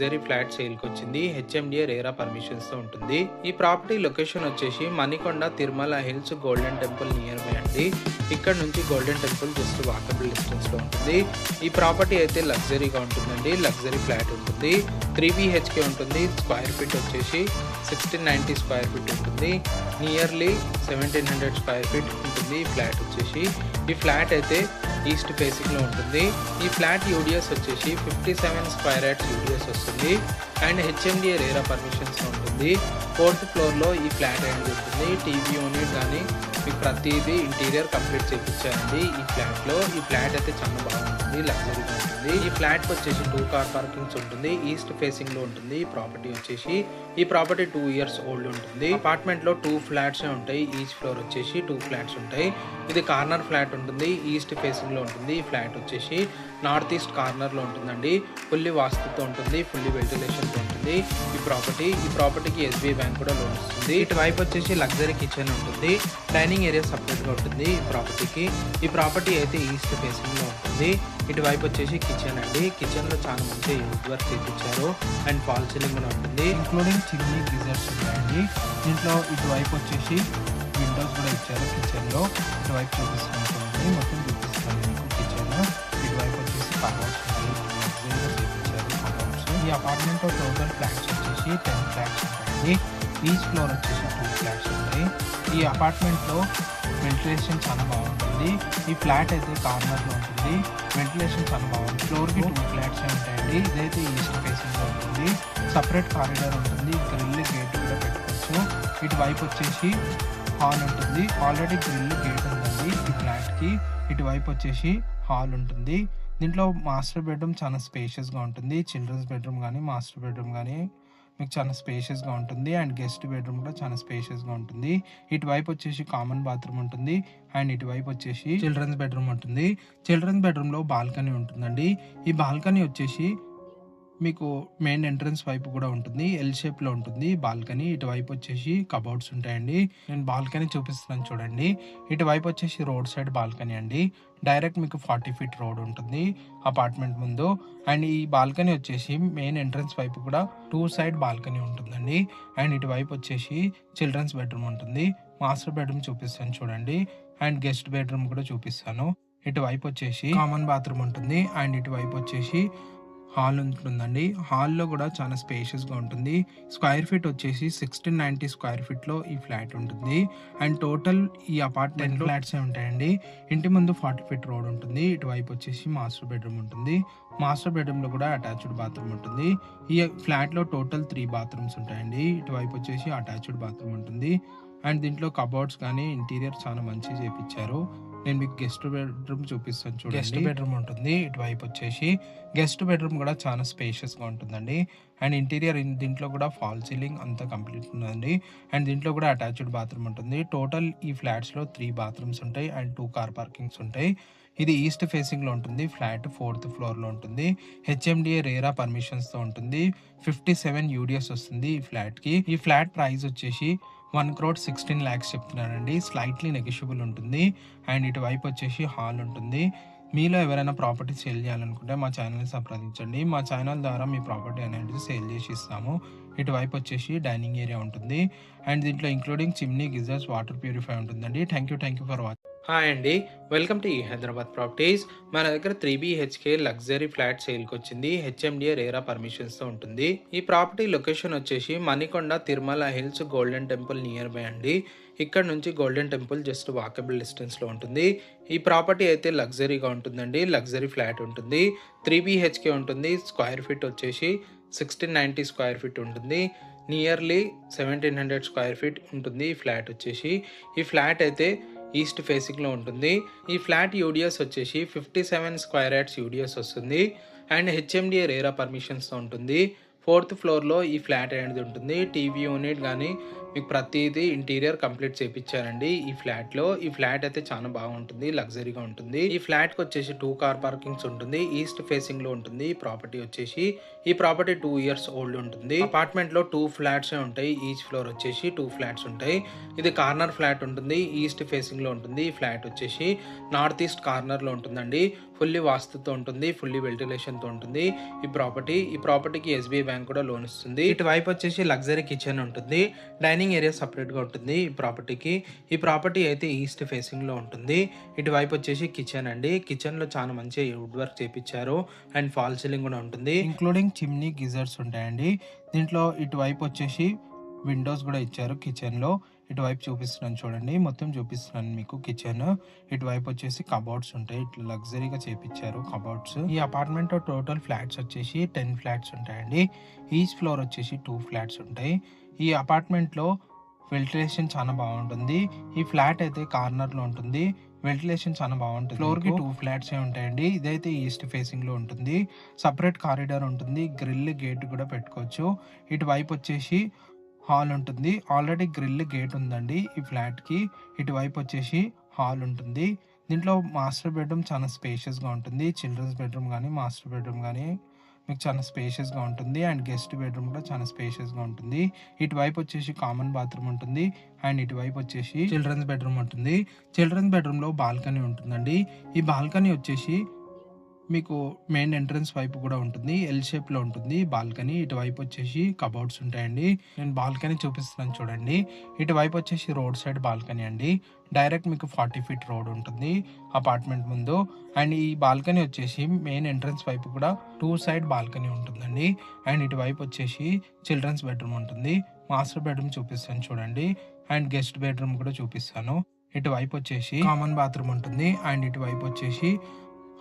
Luxury flat సేల్కి వచ్చింది. HMDA RERA permissions తో ఉంటుంది. ఈ ప్రాపర్టీ లొకేషన్ వచ్చేసి Manikonda Tirumala hills golden temple near by అండి. ఇక్కడ నుంచి golden temple just walkable distance లో ఉంటుంది. ఈ ప్రాపర్టీ అయితే లగ్జరీగా ఉంటుందండి. లగ్జరీ ఫ్లాట్ ఉంటుంది. 3 BHK ఉంటుంది. స్క్వేర్ ఫీట్ వచ్చేసి 1690 స్క్వేర్ ఫీట్ ఉంటుంది. నియర్లీ 1700 స్క్వేర్ ఫీట్ ఉంటుంది ఈ ఫ్లాట్ వచ్చేసి. ఈ ఫ్లాట్ అయితే ఈస్ట్ ఫేసింగ్ లో ఉంటుంది. ఈ ఫ్లాట్ యూడిఎస్ వచ్చేసి 57 స్క్వేర్ యార్డ్స్ యూడిఎస్ వస్తుంది అండ్ హెచ్ఎండిఏ రేరా పర్మిషన్స్ ఉంటుంది. 4th ఫ్లోర్ లో ఈ ఫ్లాట్ అనేది ఉంటుంది. టీవీ యూనిట్ కానీ మీకు ప్రతిదీ ఇంటీరియర్ కంప్లీట్ చేయించారండి ఈ ఫ్లాట్ లో. ఈ ఫ్లాట్ అయితే చాలా బాగుంటుంది, లగ్జరీగా ఉంటుంది. ఈ ఫ్లాట్ వచ్చేసి 2 కార్ పార్కింగ్స్ ఉంటుంది. ఈస్ట్ ఫేసింగ్ లో ఉంటుంది ఈ ప్రాపర్టీ వచ్చేసి. ఈ ప్రాపర్టీ 2 years ఓల్డ్ ఉంటుంది. అపార్ట్మెంట్ లో 2 ఫ్లాట్స్ ఉంటాయి. ఈచ్ ఫ్లోర్ వచ్చేసి 2 ఫ్లాట్స్ ఉంటాయి. ఇది కార్నర్ ఫ్లాట్ ఉంటుంది. ఈస్ట్ ఫేసింగ్ లో ఉంటుంది. ఈ ఫ్లాట్ వచ్చేసి నార్త్ ఈస్ట్ కార్నర్ లో ఉంటుందండి. ఫుల్లీ వాస్తుతో ఉంటుంది, ఫుల్లీ వెంటిలేషన్ తో ఉంటుంది ఈ ప్రాపర్టీకి SBI బ్యాంక్ కూడా లోన్ ఇస్తుంది. ఇటువైపు వచ్చేసి లగ్జరీ కిచెన్ ఉంటుంది. డైనింగ్ ఏరియా సపరేట్ గా ఉంటుంది ఈ ప్రాపర్టీకి. ఈ ప్రాపర్టీ అయితే ఈస్ట్ ఫేసింగ్ లో ఉంటుంది. ఇటువైపు వచ్చేసి కిచెన్ అండి. కిచెన్ లో చాలా మంచి వుడ్ వర్క్ చేయించారు అండ్ ఫాల్ సీలింగ్ కూడా ఉంటుంది. ఇంక్లూడింగ్ చిమ్నీ గిజర్స్ ఉంటాయండి దీంట్లో. ఇటువైపు వచ్చేసి విండోస్ కూడా ఇచ్చారు కిచెన్ లో. ఇటువైపు చూపిస్తున్నాను, మొత్తం చూపిస్తాను మీకు కిచెన్. ఇటువైపు వచ్చేసి కబోర్డ్స్ చేయించారు కబోర్డ్స్. ఈ అపార్ట్మెంట్ లో టోటల్ ఫ్లాట్స్ వచ్చేసి 10 ఫ్లాట్స్ ఉంటాయండి. ఈచ్ ఫ్లోర్ వచ్చేసి 2 ఫ్లాట్స్ ఉంటాయి. ఈ అపార్ట్మెంట్ లో వెంటిలేషన్ చాలా బాగుంటుంది. ఈ ఫ్లాట్ అయితే కార్నర్ లో ఉంటుంది. వెంటిలేషన్ చాలా బాగుంటుంది. ఫ్లోర్ కి 2 ఫ్లాట్స్ ఉంటాయండి. ఇదైతే ఈస్ట్ ఫేసింగ్ లో ఉంటుంది. సపరేట్ కారిడార్ ఉంటుంది. గ్రిల్ గేట్ కూడా పెట్టుకోవచ్చు. ఇటువైపు వచ్చేసి హాల్ ఉంటుంది. ఆల్రెడీ గ్రిల్ గేట్ ఉందండి ఈ ఫ్లాట్ కి. ఇటువైపు వచ్చేసి హాల్ ఉంటుంది. దీంట్లో మాస్టర్ బెడ్రూమ్ చాలా స్పేషియస్ గా ఉంటుంది. చిల్డ్రన్స్ బెడ్రూమ్ కానీ మాస్టర్ బెడ్రూమ్ కానీ మీకు చాలా స్పేషియస్ గా ఉంటుంది అండ్ గెస్ట్ బెడ్రూమ్ కూడా చాలా స్పేషియస్ గా ఉంటుంది. ఇటువైపు వచ్చేసి కామన్ బాత్రూమ్ ఉంటుంది అండ్ ఇటువైపు వచ్చేసి చిల్డ్రన్స్ బెడ్రూమ్ ఉంటుంది. చిల్డ్రన్స్ బెడ్రూమ్ లో బాల్కనీ ఉంటుందండి. ఈ బాల్కనీ వచ్చేసి మీకు మెయిన్ ఎంట్రన్స్ వైపు కూడా ఉంటుంది. ఎల్ షేప్ లో ఉంటుంది బాల్కనీ. ఇటువైపు వచ్చేసి కబోర్డ్స్ ఉంటాయండి. నేను బాల్కనీ చూపిస్తున్నాను చూడండి. ఇటువైపు వచ్చేసి రోడ్ సైడ్ బాల్కనీ అండి. డైరెక్ట్ మీకు 40 feet రోడ్ ఉంటుంది అపార్ట్మెంట్ ముందు. అండ్ ఈ బాల్కనీ వచ్చేసి మెయిన్ ఎంట్రన్స్ వైపు కూడా 2 side బాల్కనీ ఉంటుందండి. అండ్ ఇటువైపు వచ్చేసి చిల్డ్రన్స్ బెడ్రూమ్ ఉంటుంది. మాస్టర్ బెడ్రూమ్ చూపిస్తాను చూడండి అండ్ గెస్ట్ బెడ్రూమ్ కూడా చూపిస్తాను. ఇటువైపు వచ్చేసి కామన్ బాత్రూమ్ ఉంటుంది అండ్ ఇటువైపు వచ్చేసి హాల్ ఉంటుందండి. హాల్లో కూడా చాలా స్పేషియస్ గా ఉంటుంది. స్క్వేర్ ఫీట్ వచ్చేసి 1690 స్క్వేర్ ఫీట్ లో ఈ ఫ్లాట్ ఉంటుంది. అండ్ టోటల్ ఈ అపార్ట్మెంట్ ఫ్లాట్స్ ఉంటాయండి. ఇంటి ముందు 40 feet రోడ్ ఉంటుంది. ఇటువైపు వచ్చేసి మాస్టర్ బెడ్రూమ్ ఉంటుంది. మాస్టర్ బెడ్రూమ్ లో కూడా అటాచ్డ్ బాత్రూమ్ ఉంటుంది. ఈ ఫ్లాట్ లో టోటల్ 3 bathrooms ఉంటాయండి. ఇటువైపు వచ్చేసి అటాచ్డ్ బాత్రూమ్ ఉంటుంది. అండ్ దీంట్లో కబోర్డ్స్ కానీ ఇంటీరియర్ చాలా మంచిగా చేపించారు. నేను మీకు గెస్ట్ బెడ్రూమ్ చూపిస్తాను చూడండి. గెస్ట్ బెడ్రూమ్ ఉంటుంది. ఇటువైపు వచ్చేసి గెస్ట్ బెడ్రూమ్ కూడా చాలా స్పేషియస్ గా ఉంటుందండి. అండ్ ఇంటీరియర్ దీంట్లో కూడా ఫాల్ సీలింగ్ అంతా కంప్లీట్ ఉందండి. అండ్ దీంట్లో కూడా అటాచ్డ్ బాత్రూమ్ ఉంటుంది. టోటల్ ఈ ఫ్లాట్స్ లో 3 bathrooms ఉంటాయి అండ్ 2 కార్ పార్కింగ్స్ ఉంటాయి. ఇది ఈస్ట్ ఫేసింగ్ లో ఉంటుంది. ఫ్లాట్ 4th floor లో ఉంటుంది. హెచ్ఎండిఏ రేరా పర్మిషన్స్ తో ఉంటుంది. 57 UDS వస్తుంది ఈ ఫ్లాట్ కి. ఈ ఫ్లాట్ ప్రైస్ వచ్చేసి 1,16 lakhs చెప్తున్నారండి. స్లైట్లీ నెగోషియబుల్ ఉంటుంది. అండ్ ఇటువైపు వచ్చేసి హాల్ ఉంటుంది. మీలో ఎవరైనా ప్రాపర్టీ సేల్ చేయాలనుకుంటే మా ఛానల్ని సంప్రదించండి. మా ఛానల్ ద్వారా మీ ప్రాపర్టీ అనేది సేల్ చేసి ఇస్తాము. ఇటువైపు వచ్చేసి డైనింగ్ ఏరియా ఉంటుంది. అండ్ దీంట్లో ఇంక్లూడింగ్ చిమ్నీ గిజర్స్ వాటర్ ప్యూరిఫై ఉంటుందండి. Thank you for watching. Hi అండి, వెల్కమ్ టు హైదరాబాద్ ప్రాపర్టీస్. మన దగ్గర 3 BHK లగ్జరీ ఫ్లాట్ సేల్కి వచ్చింది. హెచ్ఎండిఏ రేరా పర్మిషన్స్ తో ఉంటుంది. ఈ ప్రాపర్టీ లొకేషన్ వచ్చేసి Manikonda Tirumala hills golden temple near by అండి. ఇక్కడ నుంచి golden temple just walkable distance లో ఉంటుంది. ఈ ప్రాపర్టీ అయితే లగ్జరీగా ఉంటుందండి. లగ్జరీ ఫ్లాట్ ఉంటుంది. 3 BHK ఉంటుంది. స్క్వేర్ ఫీట్ వచ్చేసి 1690 స్క్వేర్ ఫీట్ ఉంటుంది. నియర్లీ 1700 స్క్వేర్ ఫీట్ ఉంటుంది ఈ ఫ్లాట్ వచ్చేసి. ఈ ఫ్లాట్ అయితే ఈస్ట్ ఫేసింగ్ లో ఉంటుంది. ఈ ఫ్లాట్ యూడిఎస్ వచ్చేసి 57 స్క్వేర్ యార్డ్స్ యూడిఎస్ వస్తుంది అండ్ హెచ్ఎండిఏ రేరా పర్మిషన్స్ తో ఉంటుంది. 4th ఫ్లోర్‌లో ఈ ఫ్లాట్ అనేది ఉంటుంది. టీవీ యూనిట్ గానీ మీకు ప్రతీదీ ఇంటీరియర్ కంప్లీట్ చేపిచ్చారండి ఈ ఫ్లాట్‌లో. ఈ ఫ్లాట్ అయితే చాలా బాగుంటుంది. లగ్జరీగా ఉంటుంది. ఈ ఫ్లాట్‌కి వచ్చేసి 2 కార్ పార్కింగ్స్ ఉంటుంది. ఈస్ట్ ఫేసింగ్‌లో ఉంటుంది ఈ ప్రాపర్టీ వచ్చేసి. ఈ ప్రాపర్టీ 2 ఇయర్స్ ఓల్డ్ ఉంటుంది. అపార్ట్మెంట్‌లో 2 ఫ్లాట్సే ఉంటాయి. ఈచ్ ఫ్లోర్ వచ్చేసి 2 ఫ్లాట్స్ ఉంటాయి. ఇది కార్నర్ ఫ్లాట్ ఉంటుంది. ఈస్ట్ ఫేసింగ్‌లో ఉంటుంది. ఈ ఫ్లాట్ వచ్చేసి నార్త్ ఈస్ట్ కార్నర్‌లో ఉంటుందండి. ఫుల్లీ వాస్తుతో ఉంటుంది. ఫుల్లీ వెంటిలేషన్‌తో ఉంటుంది ఈ ప్రాపర్టీకి ఎస్బీఐ బ్యాంక్ కూడా లోన్ ఇస్తుంది. ఇటువైపు వచ్చేసి లగ్జరీ కిచెన్ ఉంటుంది. డైనింగ్ ఏరియా సపరేట్‌గా ఉంటుంది ఈ ప్రాపర్టీకి. ఈ ప్రాపర్టీ అయితే ఈస్ట్ ఫేసింగ్‌లో ఉంటుంది. ఇటువైపు వచ్చేసి కిచెన్ అండి. కిచెన్‌లో చాలా మంచి వుడ్ వర్క్ చేపిచ్చారు అండ్ ఫాల్ సీలింగ్ కూడా ఉంటుంది. ఇంక్లూడింగ్ చిమ్నీ గిజర్స్ ఉంటాయండి. దీంట్లో ఇటువైపు వచ్చేసి విండోస్ కూడా ఇచ్చారు కిచెన్‌లో. ఇటువైపు చూపిస్తున్నాను చూడండి. మొత్తం చూపిస్తున్నాను మీకు కిచెన్. ఇటువైపు వచ్చేసి కబోర్డ్స్ ఉంటాయి. ఇట్లా లగ్జరీగా చేపిచ్చారు కబోర్డ్స్. ఈ అపార్ట్మెంట్ టోటల్ ఫ్లాట్స్ వచ్చేసి 10 ఫ్లాట్స్ ఉంటాయండి. ఈచ్ ఫ్లోర్ వచ్చేసి 2 ఫ్లాట్స్ ఉంటాయి. ఈ అపార్ట్మెంట్లో వెంటిలేషన్ చాలా బాగుంటుంది. ఈ ఫ్లాట్ అయితే కార్నర్లో ఉంటుంది. వెంటిలేషన్ చాలా బాగుంటుంది. ఫ్లోర్‌కి 2 ఫ్లాట్సే ఉంటాయండి. ఇదైతే ఈస్ట్ ఫేసింగ్‌లో ఉంటుంది. సపరేట్ కారిడార్ ఉంటుంది. గ్రిల్ గేట్ కూడా పెట్టుకోవచ్చు. ఇటువైపు వచ్చేసి హాల్ ఉంటుంది. ఆల్రెడీ గ్రిల్ గేట్ ఉందండి ఈ ఫ్లాట్‌కి. ఇటువైపు వచ్చేసి హాల్ ఉంటుంది. దీంట్లో మాస్టర్ బెడ్రూమ్ చాలా స్పేషియస్‌గా ఉంటుంది. చిల్డ్రన్స్ బెడ్రూమ్ కానీ మాస్టర్ బెడ్రూమ్ కానీ మీకు చాలా స్పేషియస్‌గా ఉంటుంది. అండ్ గెస్ట్ బెడ్రూమ్ కూడా చాలా స్పేషియస్‌గా ఉంటుంది. ఇటువైపు వచ్చేసి కామన్ బాత్రూమ్ ఉంటుంది. అండ్ ఇటువైపు వచ్చేసి చిల్డ్రన్స్ బెడ్రూమ్ ఉంటుంది. చిల్డ్రన్స్ బెడ్రూమ్‌లో బాల్కనీ ఉంటుందండి. ఈ బాల్కనీ వచ్చేసి మీకు మెయిన్ ఎంట్రన్స్ వైపు కూడా ఉంటుంది. ఎల్ షేప్‌లో ఉంటుంది బాల్కనీ. ఇటువైపు వచ్చేసి కబోర్డ్స్ ఉంటాయండి. నేను బాల్కనీ చూపిస్తున్నాను చూడండి. ఇటువైపు వచ్చేసి రోడ్ సైడ్ బాల్కనీ అండి. డైరెక్ట్ మీకు 40 ఫీట్ రోడ్ ఉంటుంది అపార్ట్మెంట్ ముందు. అండ్ ఈ బాల్కనీ వచ్చేసి మెయిన్ ఎంట్రన్స్ వైపు కూడా 2 సైడ్ బాల్కనీ ఉంటుందండి. అండ్ ఇటువైపు వచ్చేసి చిల్డ్రన్స్ బెడ్రూమ్ ఉంటుంది. మాస్టర్ బెడ్రూమ్ చూపిస్తాను చూడండి. అండ్ గెస్ట్ బెడ్రూమ్ కూడా చూపిస్తాను. ఇటువైపు వచ్చేసి కామన్ బాత్రూమ్ ఉంటుంది. అండ్ ఇటువైపు వచ్చేసి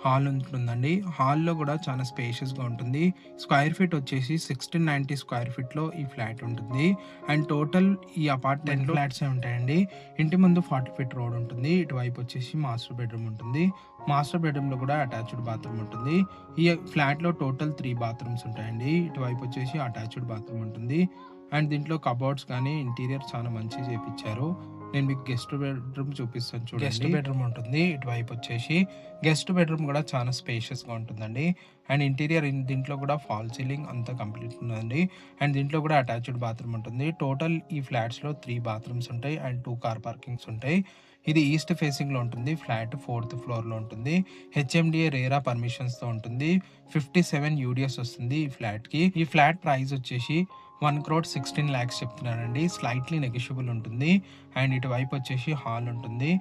హాల్ ఉంటుందండి. హాల్‌లో కూడా చాలా స్పేషియస్‌గా ఉంటుంది. స్క్వేర్ ఫీట్ వచ్చేసి 1690 స్క్వేర్ ఫీట్‌లో ఈ ఫ్లాట్ ఉంటుంది. అండ్ టోటల్ ఈ అపార్ట్మెంట్ 10 ఫ్లాట్సే ఉంటాయండి. ఇంటి ముందు 40 ఫీట్ రోడ్ ఉంటుంది. ఇటువైపు వచ్చేసి మాస్టర్ బెడ్రూమ్ ఉంటుంది. మాస్టర్ బెడ్రూమ్‌లో కూడా అటాచ్డ్ బాత్రూమ్ ఉంటుంది. ఈ ఫ్లాట్‌లో టోటల్ 3 బాత్రూమ్స్ ఉంటాయండి. ఇటువైపు వచ్చేసి అటాచ్డ్ బాత్రూమ్ ఉంటుంది. అండ్ దీంట్లో కబోర్డ్స్ కానీ ఇంటీరియర్ చాలా మంచిగా చేపిచ్చారు. నేను మీకు గెస్ట్ బెడ్రూమ్ చూపిస్తాను చూడండి. గెస్ట్ బెడ్రూమ్ ఉంటుంది. ఇటువైపు వచ్చేసి గెస్ట్ బెడ్రూమ్ కూడా చాలా స్పేషియస్‌గా ఉంటుందండి. అండ్ ఇంటీరియర్ దీంట్లో కూడా ఫాల్ సీలింగ్ అంతా కంప్లీట్ ఉందండి. అండ్ దీంట్లో కూడా అటాచ్డ్ బాత్రూమ్ ఉంటుంది. టోటల్ ఈ ఫ్లాట్స్‌లో 3 బాత్రూమ్స్ ఉంటాయి. అండ్ 2 కార్ పార్కింగ్స్ ఉంటాయి. ఇది ఈస్ట్ ఫేసింగ్‌లో ఉంటుంది. ఫ్లాట్ 4th ఫ్లోర్‌లో ఉంటుంది. హెచ్ఎండిఏ రేరా పర్మిషన్స్‌తో ఉంటుంది. 57 యూడిఎస్ వస్తుంది ఈ ఫ్లాట్‌కి. ఈ ఫ్లాట్ ప్రైస్ వచ్చేసి 1,16 lakhs చెప్తున్నానండి. స్లైట్లీ నెగోషియబుల్ ఉంటుంది. అండ్ ఇటువైపు వచ్చేసి హాల్ ఉంటుంది.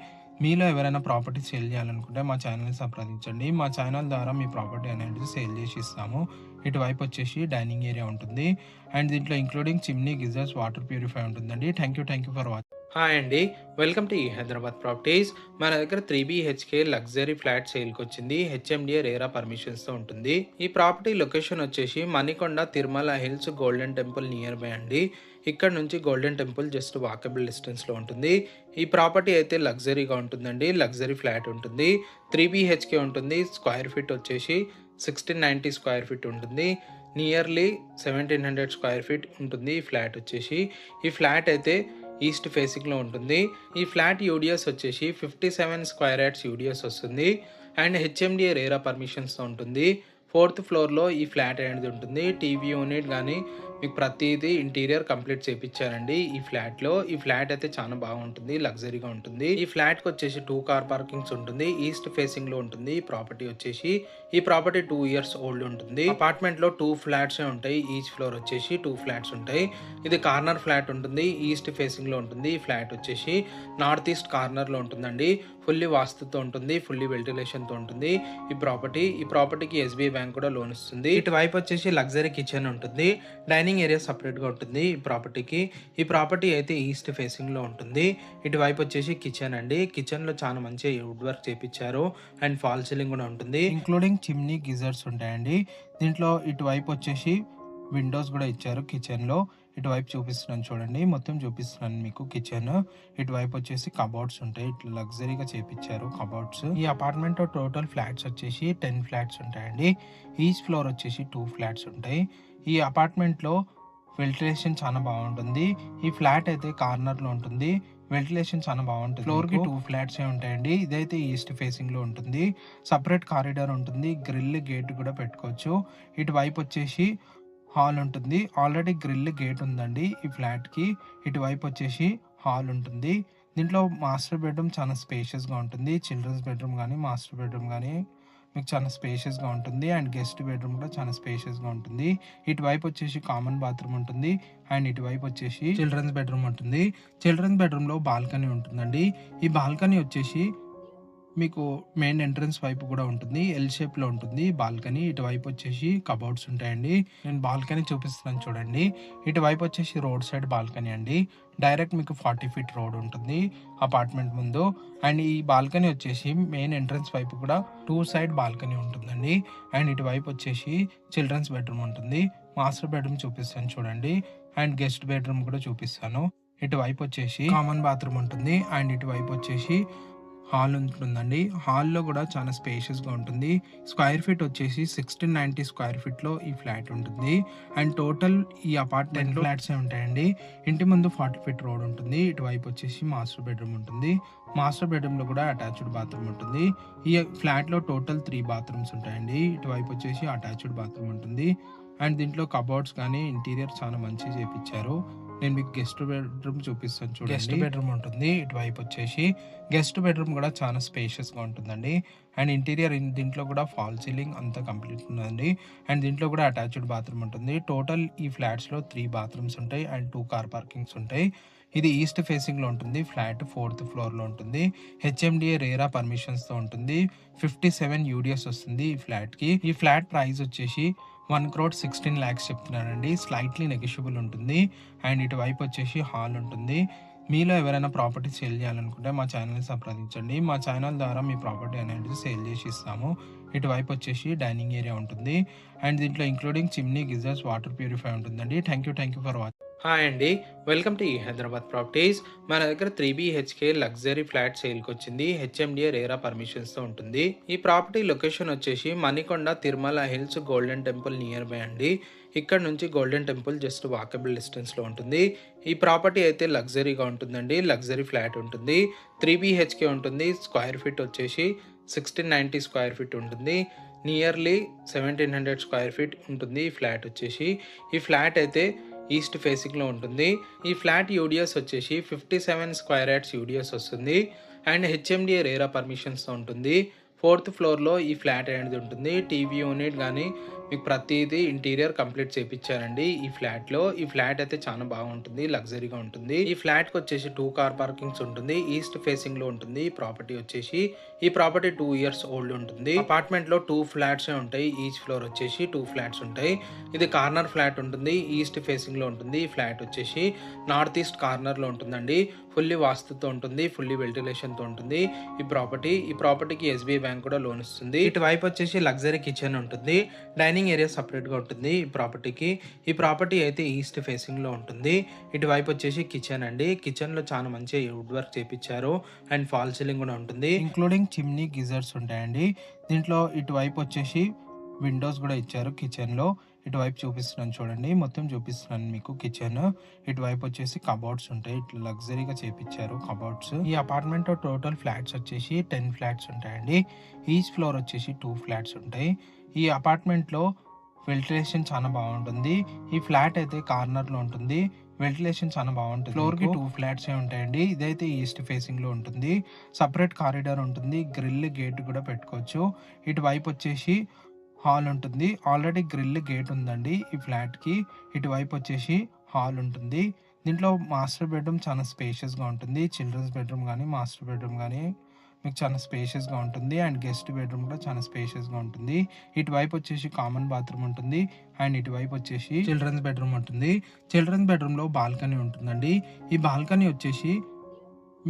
మీలో ఎవరైనా ప్రాపర్టీ సేల్ చేయాలనుకుంటే మా ఛానల్ని సంప్రదించండి. మా ఛానల్ ద్వారా మీ ప్రాపర్టీ అనేది సేల్ చేసి ఇస్తాము. ఇటువైపు వచ్చేసి డైనింగ్ ఏరియా ఉంటుంది. అండ్ దీంట్లో ఇంక్లూడింగ్ చిమ్నీ గిజర్స్ వాటర్ ప్యూరిఫై ఉంటుందండి. Thank you for watching. Hi అండి, వెల్కమ్ టు హైదరాబాద్ ప్రాపర్టీస్. మన దగ్గర 3 BHK లగ్జరీ ఫ్లాట్ సేల్కి వచ్చింది. హెచ్ఎండిఏ రేరా పర్మిషన్స్తో ఉంటుంది. ఈ ప్రాపర్టీ లొకేషన్ వచ్చేసి Manikonda Tirumala hills golden temple near by అండి. ఇక్కడ నుంచి గోల్డెన్ టెంపుల్ జస్ట్ వాకబుల్ డిస్టెన్స్లో ఉంటుంది. ఈ ప్రాపర్టీ అయితే లగ్జరీగా ఉంటుందండి. లగ్జరీ ఫ్లాట్ ఉంటుంది. 3 BHK ఉంటుంది. స్క్వేర్ ఫీట్ వచ్చేసి 1690 స్క్వేర్ ఫీట్ ఉంటుంది. నియర్లీ 1700 స్క్వేర్ ఫీట్ ఉంటుంది ఈ ఫ్లాట్ వచ్చేసి. ఈ ఫ్లాట్ అయితే ఈస్ట్ ఫేసింగ్లో ఉంటుంది. ఈ ఫ్లాట్ యూడిఎస్ వచ్చేసి 57 స్క్వేర్ యార్డ్స్ యూడిఎస్ వస్తుంది. అండ్ హెచ్ఎండిఏ రేరా పర్మిషన్స్తో ఉంటుంది. 4th ఫ్లోర్‌లో ఈ ఫ్లాట్ అనేది ఉంటుంది. టీవీ యూనిట్ కానీ మీకు ప్రతిదీ ఇంటీరియర్ కంప్లీట్ చేపిచ్చారండి ఈ ఫ్లాట్లో. ఈ ఫ్లాట్ అయితే చాలా బాగుంటుంది. లగ్జరీగా ఉంటుంది. ఈ ఫ్లాట్‌కి వచ్చేసి 2 కార్ పార్కింగ్స్ ఉంటుంది. ఈస్ట్ ఫేసింగ్లో ఉంటుంది ఈ ప్రాపర్టీ వచ్చేసి. ఈ ప్రాపర్టీ 2 ఇయర్స్ ఓల్డ్ ఉంటుంది. అపార్ట్మెంట్లో 2 ఫ్లాట్సే ఉంటాయి. ఈచ్ ఫ్లోర్ వచ్చేసి 2 ఫ్లాట్స్ ఉంటాయి. ఇది కార్నర్ ఫ్లాట్ ఉంటుంది. ఈస్ట్ ఫేసింగ్లో ఉంటుంది. ఈ ఫ్లాట్ వచ్చేసి నార్త్ ఈస్ట్ కార్నర్లో ఉంటుందండి. ఫుల్లీ వాస్తుతో ఉంటుంది. ఫుల్లీ వెంటిలేషన్తో ఉంటుంది ఈ ప్రాపర్టీకి ఎస్బీఐ బ్యాంక్ కూడా లోన్ ఇస్తుంది. ఇటువైపు వచ్చేసి లగ్జరీ కిచెన్ ఉంటుంది. డైనింగ్ ఏరియా సపరేట్గా ఉంటుంది ఈ ప్రాపర్టీ అయితే ఈస్ట్ ఫేసింగ్లో ఉంటుంది. ఇటువైపు వచ్చేసి కిచెన్ అండి. కిచెన్లో చాలా మంచి వుడ్ వర్క్ చేపిచ్చారు అండ్ ఫాల్ సీలింగ్ కూడా ఉంటుంది. ఇంక్లూడింగ్ చిమ్నీ గిజర్స్ ఉంటాయండి. దీంట్లో ఇటువైపు వచ్చేసి విండోస్ కూడా ఇచ్చారు కిచెన్లో. ఇటువైపు చూపిస్తున్నాను చూడండి. మొత్తం చూపిస్తున్నాను మీకు కిచెన్. ఇటువైపు వచ్చేసి కబోర్డ్స్ ఉంటాయి. ఇట్లా లగ్జరీగా చేపిచ్చారు కబోర్డ్స్. ఈ అపార్ట్మెంట్ టోటల్ ఫ్లాట్స్ వచ్చేసి 10 ఫ్లాట్స్ ఉంటాయండి. ఈచ్ ఫ్లోర్ వచ్చేసి 2 ఫ్లాట్స్ ఉంటాయి. ఈ అపార్ట్మెంట్లో వెంటిలేషన్ చాలా బాగుంటుంది. ఈ ఫ్లాట్ అయితే కార్నర్లో ఉంటుంది. వెంటిలేషన్ చాలా బాగుంటుంది. ఫ్లోర్కి 2 ఫ్లాట్సే ఉంటాయండి. ఇదైతే ఈస్ట్ ఫేసింగ్లో ఉంటుంది. సపరేట్ కారిడార్ ఉంటుంది. గ్రిల్ గేట్ కూడా పెట్టుకోవచ్చు. ఇటువైపు వచ్చేసి హాల్ ఉంటుంది. ఆల్రెడీ గ్రిల్ గేట్ ఉందండి ఈ ఫ్లాట్కి. ఇటువైపు వచ్చేసి హాల్ ఉంటుంది. దీంట్లో మాస్టర్ బెడ్రూమ్ చాలా స్పేషియస్గా ఉంటుంది. చిల్డ్రన్స్ బెడ్రూమ్ కానీ మాస్టర్ బెడ్రూమ్ కానీ మీకు చాలా స్పేషియస్గా ఉంటుంది. అండ్ గెస్ట్ బెడ్రూమ్ కూడా చాలా స్పేషియస్గా ఉంటుంది. ఇటువైపు వచ్చేసి కామన్ బాత్రూమ్ ఉంటుంది. అండ్ ఇటువైపు వచ్చేసి చిల్డ్రన్స్ బెడ్రూమ్ ఉంటుంది. చిల్డ్రన్స్ బెడ్రూమ్లో బాల్కనీ ఉంటుందండి. ఈ బాల్కనీ వచ్చేసి మీకు మెయిన్ ఎంట్రన్స్ వైపు కూడా ఉంటుంది. ఎల్ షేప్లో ఉంటుంది బాల్కనీ. ఇటువైపు వచ్చేసి కబోర్డ్స్ ఉంటాయండి. నేను బాల్కనీ చూపిస్తున్నాను చూడండి. ఇటువైపు వచ్చేసి రోడ్ సైడ్ బాల్కనీ అండి. డైరెక్ట్ మీకు 40 ఫీట్ రోడ్ ఉంటుంది అపార్ట్మెంట్ ముందు. అండ్ ఈ బాల్కనీ వచ్చేసి మెయిన్ ఎంట్రన్స్ వైపు కూడా 2 సైడ్ బాల్కనీ ఉంటుందండి. అండ్ ఇటువైపు వచ్చేసి చిల్డ్రన్స్ బెడ్రూమ్ ఉంటుంది. మాస్టర్ బెడ్రూమ్ చూపిస్తాను చూడండి. అండ్ గెస్ట్ బెడ్రూమ్ కూడా చూపిస్తాను. ఇటువైపు వచ్చేసి కామన్ బాత్రూమ్ ఉంటుంది. అండ్ ఇటువైపు వచ్చేసి హాల్ ఉంటుందండి. హాల్లో కూడా చాలా స్పేషియస్గా ఉంటుంది. స్క్వేర్ ఫీట్ వచ్చేసి 1690 స్క్వేర్ ఫీట్లో ఈ ఫ్లాట్ ఉంటుంది. అండ్ టోటల్ ఈ అపార్ట్మెంట్ ఫ్లాట్సే ఉంటాయండి. ఇంటి ముందు 40 ఫీట్ రోడ్ ఉంటుంది. ఇటువైపు వచ్చేసి మాస్టర్ బెడ్రూమ్ ఉంటుంది. మాస్టర్ బెడ్రూమ్లో కూడా అటాచ్డ్ బాత్రూమ్ ఉంటుంది. ఈ ఫ్లాట్లో టోటల్ 3 బాత్రూమ్స్ ఉంటాయండి. ఇటువైపు వచ్చేసి అటాచ్డ్ బాత్రూమ్ ఉంటుంది. అండ్ దీంట్లో కబోర్డ్స్ కానీ ఇంటీరియర్ చాలా మంచిగా చేపించారు. నేను మీకు గెస్ట్ బెడ్రూమ్ చూపిస్తాను చూడండి. గెస్ట్ బెడ్రూమ్ ఉంటుంది. ఇటువైపు వచ్చేసి గెస్ట్ బెడ్రూమ్ కూడా చాలా స్పేషియస్గా ఉంటుందండి. అండ్ ఇంటీరియర్ దీంట్లో కూడా ఫాల్ సీలింగ్ అంతా కంప్లీట్ ఉందండి. అండ్ దీంట్లో కూడా అటాచ్డ్ బాత్రూమ్ ఉంటుంది. టోటల్ ఈ ఫ్లాట్స్లో 3 బాత్రూమ్స్ ఉంటాయి. అండ్ 2 కార్ పార్కింగ్స్ ఉంటాయి. ఇది ఈస్ట్ ఫేసింగ్లో ఉంటుంది. ఫ్లాట్ 4th ఫ్లోర్లో ఉంటుంది. హెచ్ఎండిఏ రేరా పర్మిషన్స్తో ఉంటుంది. 57 యూడిఎస్ వస్తుంది ఈ ఫ్లాట్కి. ఈ ఫ్లాట్ ప్రైస్ వచ్చేసి 1,16,00,000 చెప్తున్నానండి. స్లైట్లీ నెగోషియబుల్ ఉంటుంది. అండ్ ఇటువైపు వచ్చేసి హాల్ ఉంటుంది. మీలో ఎవరైనా ప్రాపర్టీ సేల్ చేయాలనుకుంటే మా ఛానల్ని సంప్రదించండి. మా ఛానల్ ద్వారా మీ ప్రాపర్టీ అనేది సేల్ చేసి ఇస్తాము. ఇటువైపు వచ్చేసి డైనింగ్ ఏరియా ఉంటుంది. అండ్ దీంట్లో ఇంక్లూడింగ్ చిమ్నీ, గిజర్స్, వాటర్ ప్యూరిఫై ఉంటుందండి. Thank you for watching. Hi అండి, వెల్కమ్ టు హైదరాబాద్ ప్రాపర్టీస్. మన దగ్గర 3 BHK లగ్జరీ ఫ్లాట్ సేల్కి వచ్చింది. హెచ్ఎండిఏ రేరా పర్మిషన్స్తో ఉంటుంది. ఈ ప్రాపర్టీ లొకేషన్ వచ్చేసి Manikonda Tirumala hills golden temple near by అండి. ఇక్కడ నుంచి గోల్డెన్ టెంపుల్ జస్ట్ వాకబుల్ డిస్టెన్స్లో ఉంటుంది. ఈ ప్రాపర్టీ అయితే లగ్జరీగా ఉంటుందండి. లగ్జరీ ఫ్లాట్ ఉంటుంది. 3 BHK ఉంటుంది. స్క్వేర్ ఫీట్ వచ్చేసి 1690 స్క్వేర్ ఫీట్ ఉంటుంది. నియర్లీ 1700 స్క్వేర్ ఫీట్ ఉంటుంది ఈ ఫ్లాట్ వచ్చేసి. ఈ ఫ్లాట్ అయితే ఈస్ట్ ఫేసింగ్లో ఉంటుంది. ఈ ఫ్లాట్ యూడిఎస్ వచ్చేసి 57 స్క్వేర్ యార్డ్స్ యూడిఎస్ వస్తుంది. అండ్ హెచ్ఎండిఏ రేరా పర్మిషన్స్తో ఉంటుంది. 4th ఫ్లోర్లో ఈ ఫ్లాట్ అనేది ఉంటుంది. టీవీ యూనిట్ కానీ మీకు ప్రతిదీ ఇంటీరియర్ కంప్లీట్ చేయించారండి ఈ ఫ్లాట్లో. ఈ ఫ్లాట్ అయితే చాలా బాగుంటుంది, లగ్జరీగా ఉంటుంది. ఈ ఫ్లాట్కి వచ్చేసి 2 కార్ పార్కింగ్స్ ఉంటుంది. ఈస్ట్ ఫేసింగ్లో ఉంటుంది ఈ ప్రాపర్టీ వచ్చేసి. ఈ ప్రాపర్టీ 2 ఇయర్స్ ఓల్డ్ ఉంటుంది. అపార్ట్మెంట్లో 2 ఫ్లాట్సే ఉంటాయి. ఈచ్ ఫ్లోర్ వచ్చేసి 2 ఫ్లాట్స్ ఉంటాయి. ఇది కార్నర్ ఫ్లాట్ ఉంటుంది. ఈస్ట్ ఫేసింగ్లో ఉంటుంది. ఈ ఫ్లాట్ వచ్చేసి నార్త్ ఈస్ట్ కార్నర్లో ఉంటుందండి. ఫుల్లీ వాస్తుతో ఉంటుంది. ఫుల్లీ వెంటిలేషన్తో ఉంటుంది ఈ ప్రాపర్టీకి ఎస్బీఐ బ్యాంక్ కూడా లోన్ ఇస్తుంది. ఇటువైపు వచ్చేసి లగ్జరీ కిచెన్ ఉంటుంది. డైనింగ్ ఏరియా సపరేట్గా ఉంటుంది ఈ ప్రాపర్టీకి. ఈ ప్రాపర్టీ అయితే ఈస్ట్ ఫేసింగ్లో ఉంటుంది. ఇటువైపు వచ్చేసి కిచెన్ అండి. కిచెన్లో చాలా మంచి వుడ్ వర్క్ చేపించారు. అండ్ ఫాల్ సీలింగ్ కూడా ఉంటుంది. ఇంక్లూడింగ్ చిమ్నీ, గిజర్స్ ఉంటాయండి. దీంట్లో ఇటువైపు వచ్చేసి విండోస్ కూడా ఇచ్చారు కిచెన్లో. ఇటువైపు చూపిస్తున్నాను చూడండి. మొత్తం చూపిస్తున్నాను మీకు కిచెన్. ఇటువైపు వచ్చేసి కబోర్డ్స్ ఉంటాయి. ఇట్లా లగ్జరీగా చేపించారు కబోర్డ్స్. ఈ అపార్ట్మెంట్ టోటల్ ఫ్లాట్స్ వచ్చేసి 10 ఫ్లాట్స్ ఉంటాయండి. ఈచ్ ఫ్లోర్ వచ్చేసి 2 ఫ్లాట్స్ ఉంటాయి. ఈ అపార్ట్మెంట్లో వెంటిలేషన్ చాలా బాగుంటుంది. ఈ ఫ్లాట్ అయితే కార్నర్లో ఉంటుంది. వెంటిలేషన్ చాలా బాగుంటుంది. ఫ్లోర్కి 2 ఫ్లాట్సే ఉంటాయండి. ఇదైతే ఈస్ట్ ఫేసింగ్లో ఉంటుంది. సపరేట్ కారిడార్ ఉంటుంది. గ్రిల్ గేట్ కూడా పెట్టుకోవచ్చు. ఇటువైపు వచ్చేసి హాల్ ఉంటుంది. ఆల్రెడీ గ్రిల్ గేట్ ఉందండి ఈ ఫ్లాట్కి. ఇటువైపు వచ్చేసి హాల్ ఉంటుంది. దీంట్లో మాస్టర్ బెడ్రూమ్ చాలా స్పేషియస్గా ఉంటుంది. చిల్డ్రన్స్ బెడ్రూమ్ కానీ మాస్టర్ బెడ్రూమ్ కానీ మీకు చాలా స్పేషియస్గా ఉంటుంది. అండ్ గెస్ట్ బెడ్రూమ్ కూడా చాలా స్పేషియస్గా ఉంటుంది. ఇటువైపు వచ్చేసి కామన్ బాత్రూమ్ ఉంటుంది. అండ్ ఇటువైపు వచ్చేసి చిల్డ్రన్స్ బెడ్రూమ్ ఉంటుంది. చిల్డ్రన్స్ బెడ్రూమ్లో బాల్కనీ ఉంటుందండి. ఈ బాల్కనీ వచ్చేసి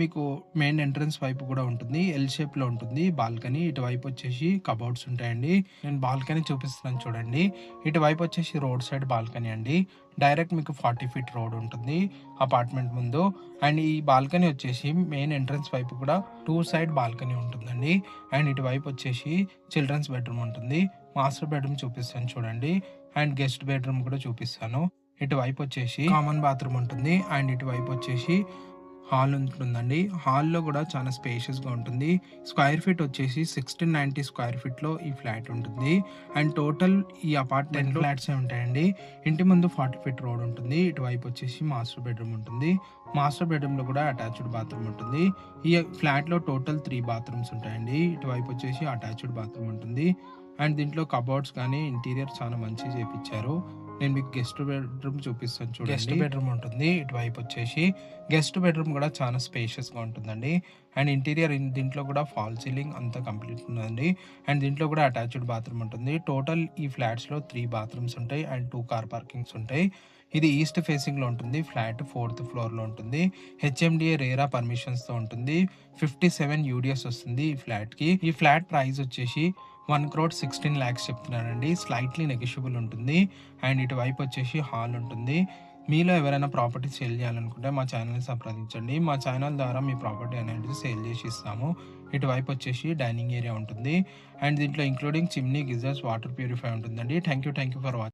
మీకు మెయిన్ ఎంట్రన్స్ వైపు కూడా ఉంటుంది. ఎల్ షేప్లో ఉంటుంది బాల్కనీ. ఇటువైపు వచ్చేసి కబోర్డ్స్ ఉంటాయండి. నేను బాల్కనీ చూపిస్తున్నాను చూడండి. ఇటువైపు వచ్చేసి రోడ్ సైడ్ బాల్కనీ అండి. డైరెక్ట్ మీకు 40 ఫీట్ రోడ్ ఉంటుంది అపార్ట్మెంట్ ముందు. అండ్ ఈ బాల్కనీ వచ్చేసి మెయిన్ ఎంట్రన్స్ వైపు కూడా 2 సైడ్ బాల్కనీ ఉంటుందండి. అండ్ ఇటువైపు వచ్చేసి చిల్డ్రన్స్ బెడ్రూమ్ ఉంటుంది. మాస్టర్ బెడ్రూమ్ చూపిస్తాను చూడండి. అండ్ గెస్ట్ బెడ్రూమ్ కూడా చూపిస్తాను. ఇటువైపు వచ్చేసి కామన్ బాత్రూమ్ ఉంటుంది అండ్ ఇటువైపు వచ్చేసి హాల్ ఉంటుందండి. హాల్‌లో కూడా చాలా స్పేషియస్‌గా ఉంటుంది. స్క్వేర్ ఫీట్ వచ్చేసి 1690 స్క్వేర్ ఫీట్‌లో ఈ ఫ్లాట్ ఉంటుంది. అండ్ టోటల్ ఈ అపార్ట్మెంట్‌లో ఫ్లాట్సే ఉంటాయండి. ఇంటి ముందు 40 ఫీట్ రోడ్ ఉంటుంది. ఇటువైపు వచ్చేసి మాస్టర్ బెడ్రూమ్ ఉంటుంది. మాస్టర్ బెడ్రూమ్‌లో కూడా అటాచ్డ్ బాత్రూమ్ ఉంటుంది. ఈ ఫ్లాట్‌లో టోటల్ 3 బాత్రూమ్స్ ఉంటాయండి. ఇటువైపు వచ్చేసి అటాచ్డ్ బాత్రూమ్ ఉంటుంది. అండ్ దీంట్లో కబోర్డ్స్ కానీ ఇంటీరియర్ చాలా మంచిగా చేపిచ్చారు. నేను మీకు గెస్ట్ బెడ్రూమ్ చూపిస్తాను చూడండి. గెస్ట్ బెడ్రూమ్ ఉంటుంది. ఇటువైపు వచ్చేసి గెస్ట్ బెడ్రూమ్ కూడా చాలా స్పేషియస్‌గా ఉంటుందండి. అండ్ ఇంటీరియర్ దీంట్లో కూడా ఫాల్ సీలింగ్ అంతా కంప్లీట్ ఉందండి. అండ్ దీంట్లో కూడా అటాచ్డ్ బాత్రూమ్ ఉంటుంది. టోటల్ ఈ ఫ్లాట్స్‌లో 3 బాత్రూమ్స్ ఉంటాయి అండ్ 2 కార్ పార్కింగ్స్ ఉంటాయి. ఇది ఈస్ట్ ఫేసింగ్‌లో ఉంటుంది. ఫ్లాట్ 4th ఫ్లోర్‌లో ఉంటుంది. హెచ్ఎండిఏ రేరా పర్మిషన్స్‌తో ఉంటుంది. 57 యూడిఎస్ వస్తుంది ఈ ఫ్లాట్‌కి. ఈ ఫ్లాట్ ప్రైస్ వచ్చేసి 1,16,00,000 చెప్తున్నానండి. స్లైట్‌లీ నెగోషియబుల్ ఉంటుంది. అండ్ ఇటువైపు వచ్చేసి హాల్ ఉంటుంది. మీలో ఎవరైనా ప్రాపర్టీ సేల్ చేయాలనుకుంటే మా ఛానల్‌ని సంప్రదించండి. మా ఛానల్ ద్వారా మీ ప్రాపర్టీ అనేది సేల్ చేసి ఇస్తాము. ఇటువైపు వచ్చేసి డైనింగ్ ఏరియా ఉంటుంది. అండ్ దీంట్లో ఇంక్లూడింగ్ చిమ్నీ, గిజర్స్, వాటర్ ప్యూరిఫై ఉంటుందండి. Thank you for watching.